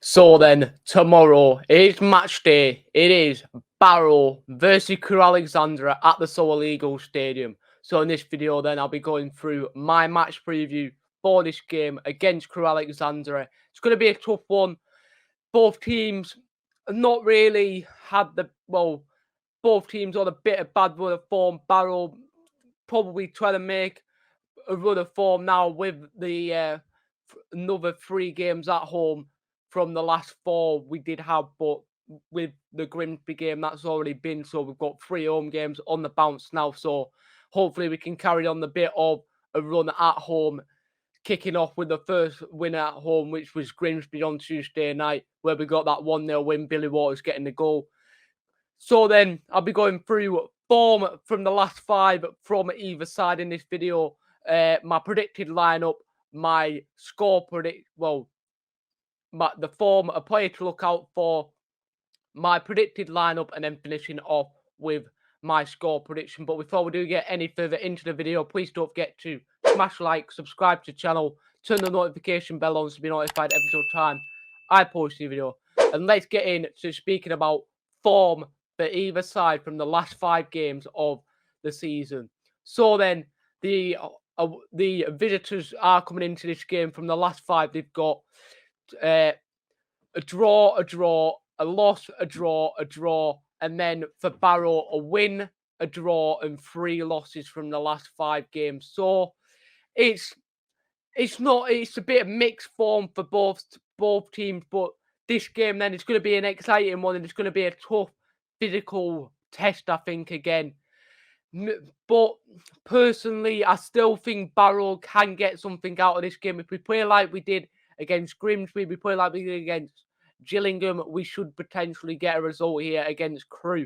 So then, tomorrow is match day. It is Barrow versus Crewe Alexandra at the Soul Eagles Stadium. So in this video then, I'll be going through my match preview for this game against Crewe Alexandra. It's going to be a tough one. Both teams not really had both teams on a bit of bad run of form. Barrow probably trying to make a run of form now with the another 3 games at home from the last 4 we did have, but with the Grimsby game that's already been, so we've got 3 home games on the bounce now. So hopefully we can carry on the bit of a run at home, kicking off with the first win at home, which was Grimsby on Tuesday night, where we got that 1-0 win, Billy Waters getting the goal. So then I'll be going through form from the last 5 from either side in this video, my predicted lineup, my score the form, a player to look out for, my predicted lineup, and then finishing off with my score prediction. But before we do get any further into the video, please don't forget to smash like, subscribe to the channel, turn the notification bell on to be notified every single time I post a video. And let's get into speaking about form for either side from the last 5 games of the season. So then the visitors are coming into this game from the last 5. They've got a draw, a loss, a draw, and then for Barrow, a win, a draw, and 3 losses from the last 5 games. So it's a bit of mixed form for both teams, but this game then it's going to be an exciting one, and it's going to be a tough physical test, I think, again. But personally, I still think Barrow can get something out of this game. If we play like we did against Grimsby, we play like we did against Gillingham, we should potentially get a result here against Crewe.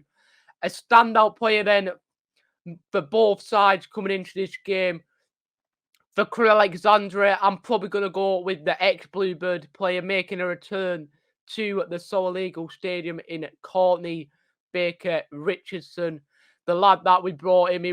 A standout player then for both sides coming into this game. For Crewe Alexandra, I'm probably going to go with the ex-Bluebird player making a return to the Soul Eagles Stadium in Courtney Baker Richardson. The lad that we brought him, he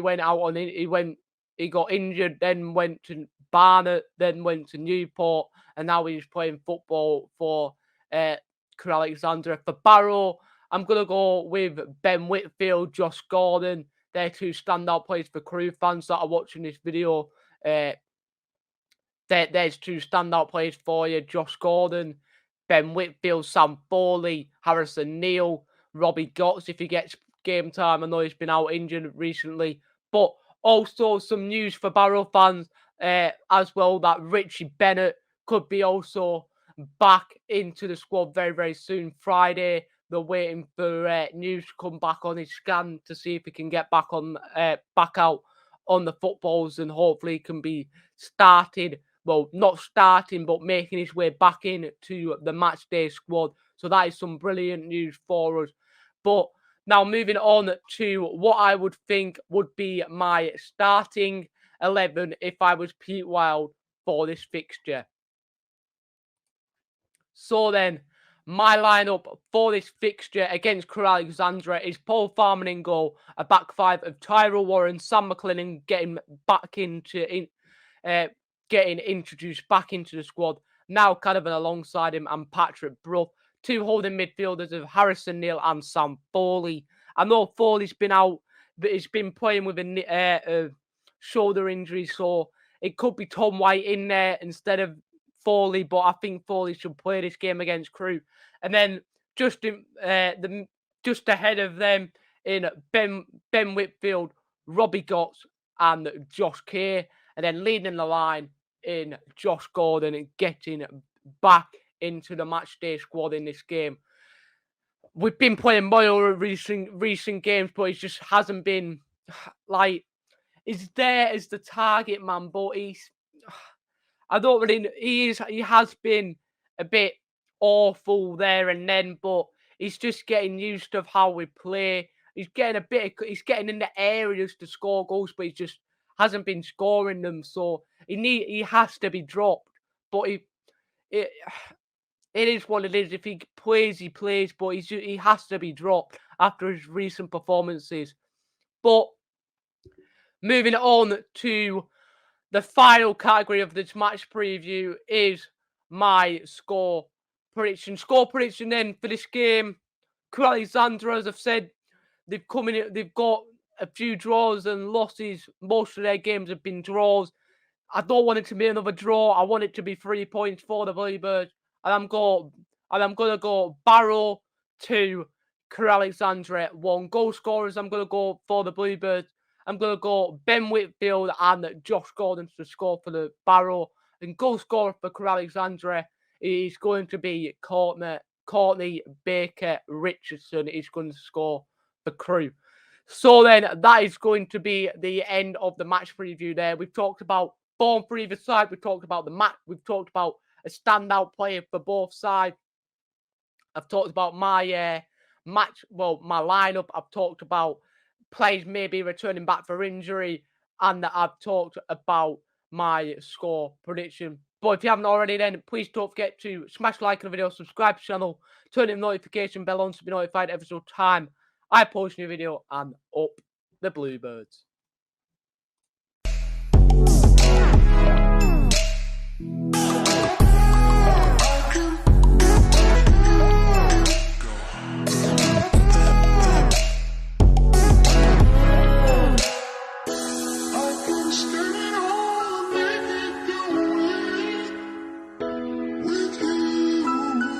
got injured, then went to Barnet, then went to Newport, and now he's playing football for Crewe Alexandra. For Barrow, I'm going to go with Ben Whitfield, Josh Gordon. They're 2 standout players for Crewe fans that are watching this video. There's 2 standout players for you: Josh Gordon, Ben Whitfield, Sam Foley, Harrison Neal, Robbie Gotts if he gets game time. I know he's been out injured recently. But also some news for Barrow fans as well, that Richie Bennett could be also back into the squad very, very soon. Friday, they're waiting for news to come back on his scan to see if he can get back out on the footballs, and hopefully can be started. Well, not starting, but making his way back into the match day squad. So that is some brilliant news for us. But now moving on to what I would think would be my starting 11 if I was Pete Wild for this fixture. So then, my lineup for this fixture against Crewe Alexandra is Paul Farman in goal, a back 5 of Tyrell Warren, Sam McLennan getting introduced back into the squad. Now Canavan alongside him, and Patrick Brough. 2 holding midfielders of Harrison Neal and Sam Foley. I know Foley's been out, but he's been playing with a shoulder injury, so it could be Tom White in there instead of Foley, but I think Foley should play this game against Crewe. And then just ahead of them in Ben Whitfield, Robbie Gotts, and Josh Kay. And then leading the line in Josh Gordon and getting back into the match day squad in this game. We've been playing Moyle recent games, but he just hasn't been like, he's there as the target man, but he has been a bit awful there and then, but he's just getting used to how we play. He's getting in the areas to score goals, but he just hasn't been scoring them. So he has to be dropped. But it is what it is. If he plays, he plays, but he has to be dropped after his recent performances. But moving on to the final category of this match preview is my score prediction. Score prediction then for this game. Crewe Alexandra, as I've said, they've got a few draws and losses. Most of their games have been draws. I don't want it to be another draw. I want it to be 3 points for the Bluebirds. And I'm gonna go Barrow 2, Crewe Alexandra 1. Goal scorers, I'm gonna go for the Bluebirds. I'm gonna go Ben Whitfield and Josh Gordon to score for the Barrow. And goal scorer for Crewe Alexandra is going to be Courtney Baker Richardson. Is going to score for Crewe. So then that is going to be the end of the match preview there. We've talked about form for either side. We've talked about the match. We've talked about a standout player for both sides. I've talked about my my lineup. I've talked about players maybe returning back for injury, and I've talked about my score prediction. But if you haven't already, then please don't forget to smash like on the video, subscribe to the channel, turn the notification bell on to be notified every single time I post a new video, and up the Bluebirds.